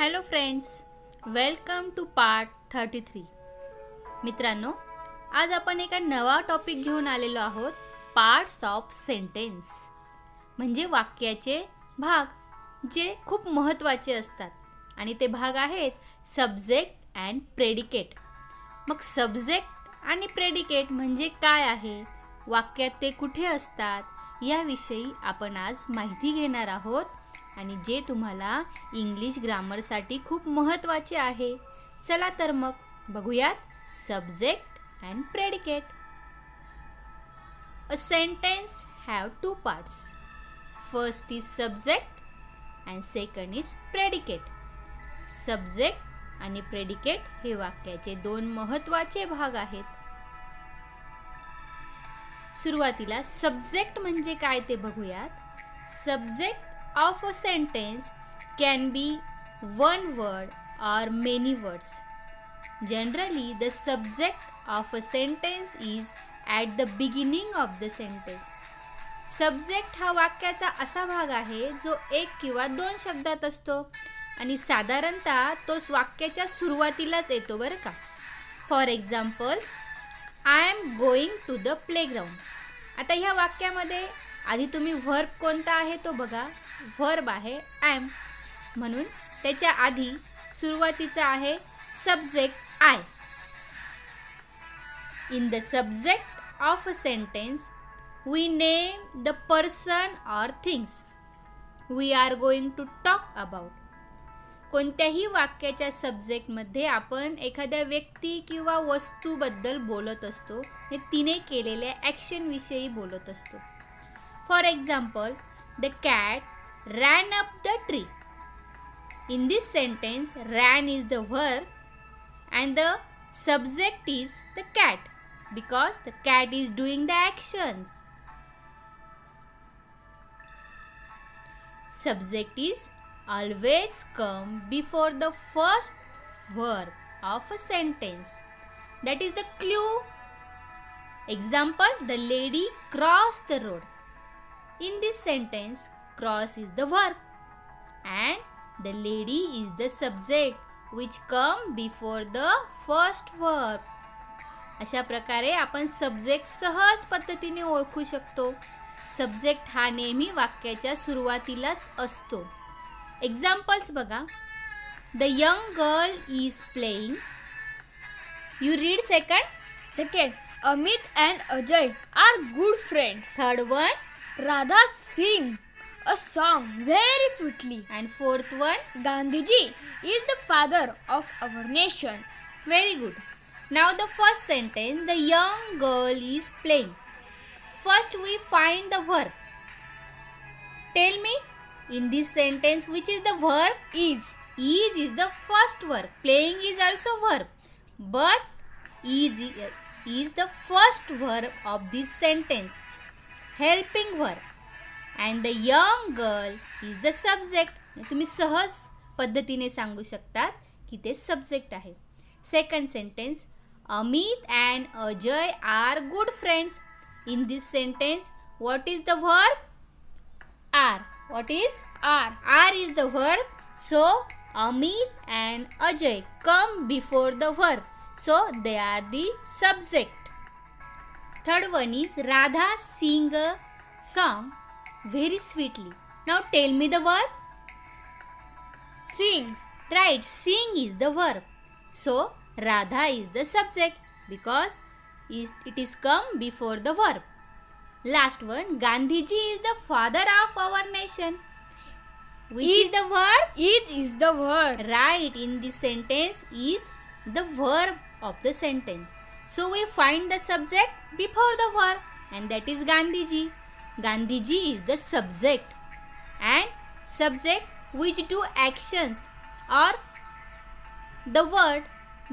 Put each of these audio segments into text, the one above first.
Hello friends, welcome to part 33. मित्रांनो, आज आपण एका नवा टॉपिक घेऊन आलेलो आहोत. पार्ट्स ऑफ सेंटेन्स म्हणजे वाक्याचे भाग जे खूप महत्त्वाचे असतात आणि ते भाग आहेत सब्जेक्ट अँड प्रेडिकेट. मग सब्जेक्ट आणि प्रेडिकेट म्हणजे काय आहे, वाक्यात ते कुठे असतात याविषयी आपण आज माहिती घेणार आहोत आणि जे तुम्हाला इंग्लिश ग्रामरसाठी खूप महत्त्वाचे आहे. चला तर मग बघूयात subject and predicate. A sentence have two parts. First is subject and second is predicate. Subject आणि प्रेडिकेट हे वाक्याचे दोन महत्त्वाचे भाग आहेत. सुरुवातीला सब्जेक्ट म्हणजे काय ते बघूयात. Subject of a sentence can be one word or many words. Generally, the subject of a sentence is at the beginning of the sentence. Subject हा वाक्याचा असा भाग आहे जो एक किंवा दोन शब्दात असतो आणि साधारणतः तो वाक्याच्या सुरुवातीलाच येतो बरं का. For examples, I am going to the playground. आता ह्या वाक्यामध्ये आधी तुम्ही व्हर्ब कोणता आहे तो बघा. व्हर्ब आहे एम, म्हणून त्याच्या आधी सुरुवातीचा आहे subject I. In the subject of a sentence we name the person or things we are going to talk about. कोणत्याही वाक्याच्या सब्जेक्टमध्ये आपण एखाद्या व्यक्ती किंवा वस्तूबद्दल बोलत असतो, हे तिने केलेल्या ॲक्शनविषयी बोलत असतो. For example, the cat ran up the tree. In this sentence, ran is the verb and the subject is the cat because the cat is doing the actions. Subject is always come before the first verb of a sentence. That is the clue. Example, the lady crossed the road. In this sentence, cross is the verb and the lady is the subject which come before the first verb. अशा प्रकारे आपण subject सहज पद्धतीने ओळखू शकतो. Subject हा नेहमी वाक्याच्या सुरुवातीलाच असतो. एक्झाम्पल्स बघा. The young girl is playing. You read second. Amit and Ajay are good friends. Third one, Radha sing a song very sweetly. and fourth one, Gandhiji is the father of our nation. very good. Now the first sentence, the young girl is playing. First we find the verb. Tell me, in this sentence which is the verb? Is Is the first verb. Playing is also verb, but is the first verb of this sentence. Helping verb. And the young girl is the subject. तुम्ही सहज पद्धतीने सांगू शकतात की ते subject आहे. Second sentence, Amit and Ajay are good friends. In this sentence what is the verb? Are. What is? are. Are is the verb. So Amit and Ajay come before the verb, so they are the subject. Third one is Radha sing a song very sweetly. Now tell me the verb. Sing. Right, sing is the verb. So Radha is the subject because it is come before the verb. Last one, Gandhiji is the father of our nation. Which is the verb? Is the verb. Right, in this sentence is the verb of the sentence. So we find the subject before the verb and that is Gandhiji. Gandhiji is the subject and subject which do actions or the word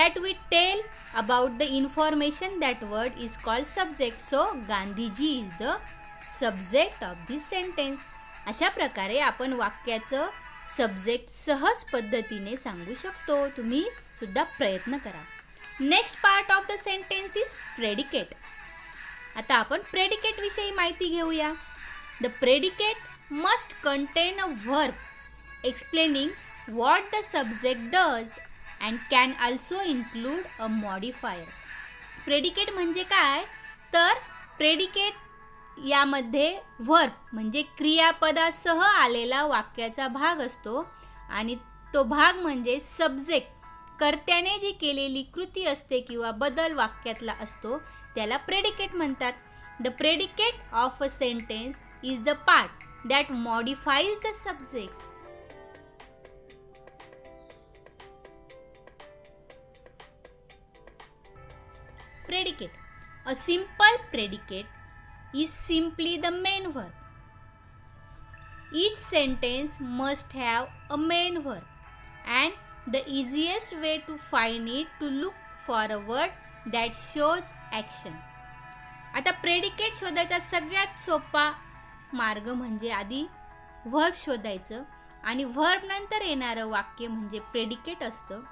that we tell about the information, that word is called subject. So Gandhiji is the subject of this sentence. अशा प्रकारे आपण वाक्याचं subject सहज पद्धतीने सांगू शकतो. तुम्ही सुद्धा प्रयत्न करा. Next part of the sentence is predicate. आता आपण प्रेडिकेट विषयी माहिती घेऊया. The predicate must contain a verb explaining what the subject does and can also include a modifier. Predicate म्हणजे काय तर प्रेडिकेट यामध्ये वर्ब म्हणजे क्रियापदासह आलेला वाक्याचा भाग असतो आणि तो भाग म्हणजे सब्जेक्ट कर्त्याने जी केलेली कृती असते किंवा बदल वाक्यातला असतो त्याला प्रेडिकेट म्हणतात. The predicate of a sentence is the part that modifies the subject. Predicate. A simple predicate is simply the main verb. Each sentence must have a main verb and the easiest way to find it to look for a word that shows action. आता predicate शोधायचा सगळ्यात सोपा मार्ग म्हणजे आधी verb शोधायचं आणि verb नंतर येणारं वाक्य म्हणजे प्रेडिकेट असतं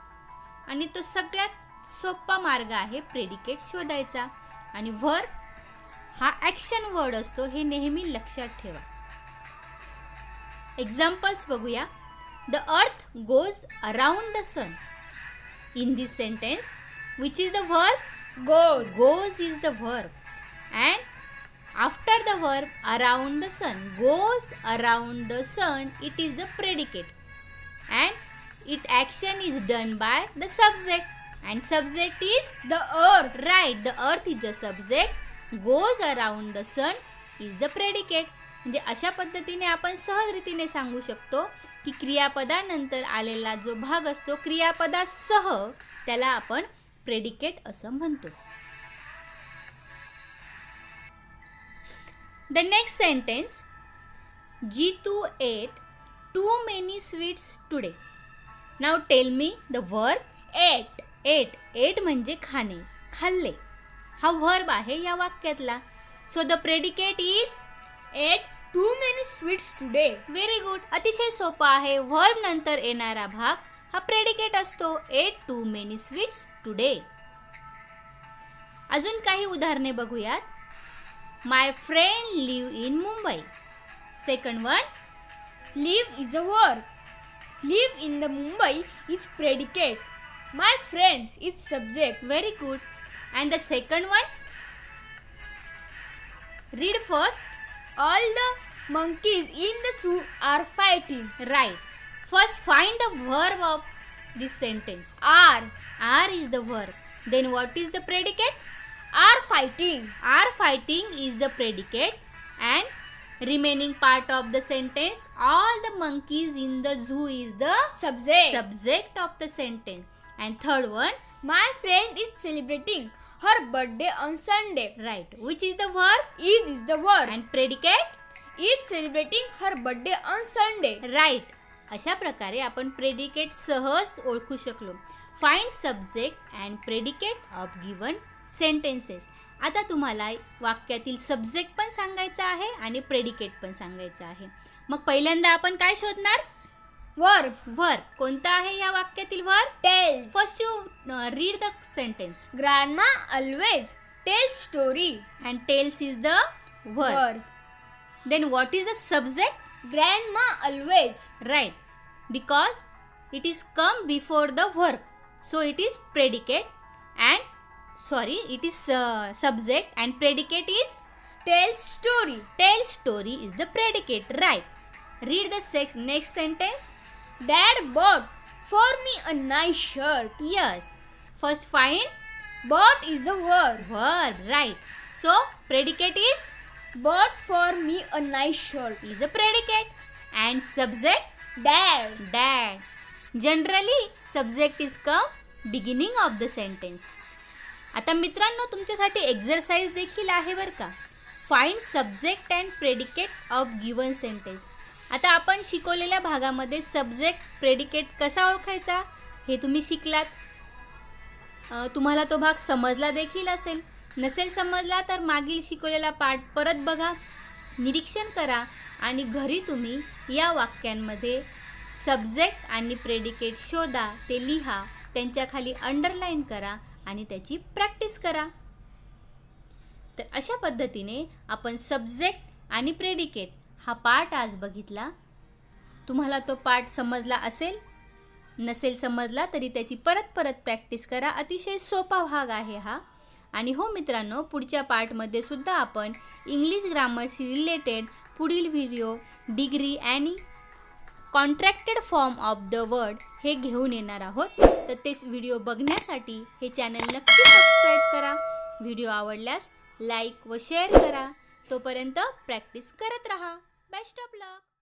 आणि तो सगळ्यात सोपा मार्ग आहे प्रेडिकेट शोधायचा आणि वर्ब हा ॲक्शन वर्ड असतो हे नेहमी लक्षात ठेवा. एक्झाम्पल्स बघूया. The earth goes around the sun. In this sentence which is the verb Goes. goes is the verb and after the verb around the sun goes around the sun it is the predicate and its action is done by the subject and subject is The earth. right. The earth is the subject, goes around the sun is the predicate. म्हणजे अशा पद्धतीने आपण सहज रीतीने सांगू शकतो की क्रियापदानंतर आलेला जो भाग असतो क्रियापदासह त्याला आपण प्रेडिकेट असं म्हणतो. The next sentence, Jitu ate too many sweets today. Now tell me the verb Ate. ate म्हणजे खाणे, खाल्ले. हा वर्ब आहे या वाक्यातला. So the predicate is Ate too many sweets today. Very good. अतिशय सोपा आहे. वर्ब नंतर येणारा भाग हा प्रेडिकेट असतो. ate too many sweets today. अजून काही उदाहरणे बघूयात. My friend live in Mumbai. Second one Live is a verb. Live in the Mumbai is predicate. My friends is subject. Very good. And the second one read first. All the monkeys in the zoo are fighting. Right. First find the verb of this sentence. Are. Are is the verb. Then what is the predicate? Are fighting. Are fighting is the predicate and remaining part of the sentence all the monkeys in the zoo is the Subject. subject of the sentence. And third one, My friend is celebrating her birthday on Sunday. right, which is the verb Is the verb. and predicate Is celebrating her birthday on Sunday. right. अशा प्रकारे आपण predicate सहज ओळखू शकलो. Find subject and predicate of given sentences. आता तुम्हाला वाक्यातील subject पण सांगायचा आहे आणि प्रेडिकेट पण सांगायचं आहे. मग पहिल्यांदा आपण काय शोधणार? Verb. वर्ब. कोणता आहे या वाक्यातील verb? Tells. First you read the sentence Grandma always tells story. And tells is the verb. Verb. Then what is the subject? Grandma always. Right, because it is come before the verb, so it is predicate and it is subject and predicate is Tells story. tell story is the predicate. Right. Read the next sentence. Dad bought for me a nice shirt. Yes. First find Bought is a verb. verb. Right. So predicate is Bought for me a nice shirt. a predicate and subject Dad. dad. Generally subject is come beginning of the sentence. आता मित्रांनो तुमच्यासाठी exercise देखील आहे बरं का. Find subject and predicate of given sentence. आता आपण शिकवलेल्या भागामध्ये सब्जेक्ट प्रेडिकेट कसा ओळखायचा हे तुम्ही शिकलात. तुम्हाला तो भाग समजला देखील असेल. नसेल समजला तर मागील शिकवलेला पाठ परत बघा, निरीक्षण करा आणि घरी तुम्ही या वाक्यांमध्ये सब्जेक्ट आणि प्रेडिकेट शोधा, ते लिहा, त्यांच्या खाली अंडरलाईन करा आणि त्याची प्रॅक्टिस करा. तर अशा पद्धतीने आपण सब्जेक्ट आणि प्रेडिकेट हा पाठ आज बघितला. तुम्हाला तो पाठ समजला असेल नसेल समजला तरी त्याची परत प्रॅक्टिस करा. अतिशय सोपा भाग आहे हा. आणि हो मित्रांनो, पुढच्या पार्टमध्ये सुद्धा आपण इंग्लिश ग्रामरशी रिलेटेड पुढील व्हिडिओ डिग्री आणि contracted form of the word हे घेऊन येणार आहोत. तर ते व्हिडिओ बघण्यासाठी हे चॅनल नक्की सबस्क्राईब करा. व्हिडिओ आवडल्यास लाईक व शेअर करा. तोपर्यंत प्रॅक्टिस करत राहा. Best of luck.